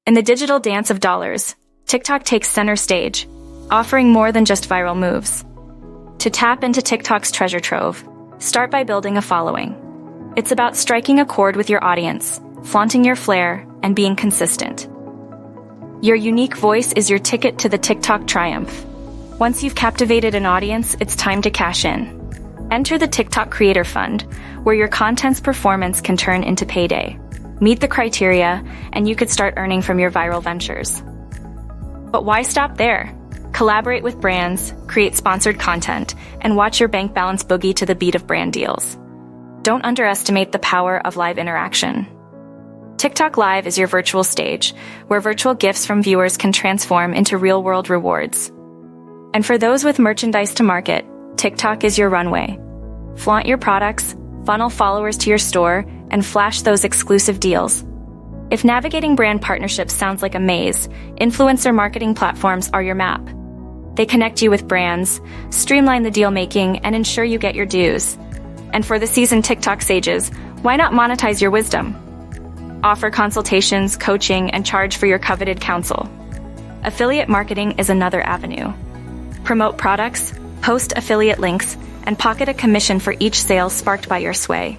In the digital dance of dollars, TikTok takes center stage, offering more than just viral moves. To tap into TikTok's treasure trove, start by building a following. It's about striking a chord with your audience, flaunting your flair, and being consistent. Your unique voice is your ticket to the TikTok triumph. Once you've captivated an audience, it's time to cash in. Enter the TikTok Creator Fund, where your content's performance can turn into payday. Meet the criteria, and you could start earning from your viral ventures. But why stop there? Collaborate with brands, create sponsored content, and watch your bank balance boogie to the beat of brand deals. Don't underestimate the power of live interaction. TikTok Live is your virtual stage, where virtual gifts from viewers can transform into real-world rewards. And for those with merchandise to market, TikTok is your runway. Flaunt your products, funnel followers to your store, and flash those exclusive deals. If navigating brand partnerships sounds like a maze, influencer marketing platforms are your map. They connect you with brands, streamline the deal-making, and ensure you get your dues. And for the seasoned TikTok sages, why not monetize your wisdom? Offer consultations, coaching, and charge for your coveted counsel. Affiliate marketing is another avenue. Promote products, post affiliate links, and pocket a commission for each sale sparked by your sway.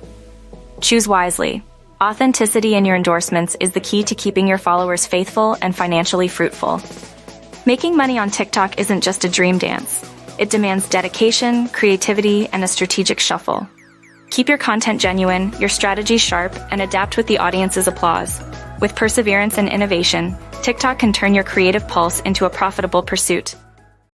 Choose wisely. Authenticity in your endorsements is the key to keeping your followers faithful and financially fruitful. Making money on TikTok isn't just a dream dance. It demands dedication, creativity, and a strategic shuffle. Keep your content genuine, your strategy sharp, and adapt with the audience's applause. With perseverance and innovation, TikTok can turn your creative pulse into a profitable pursuit.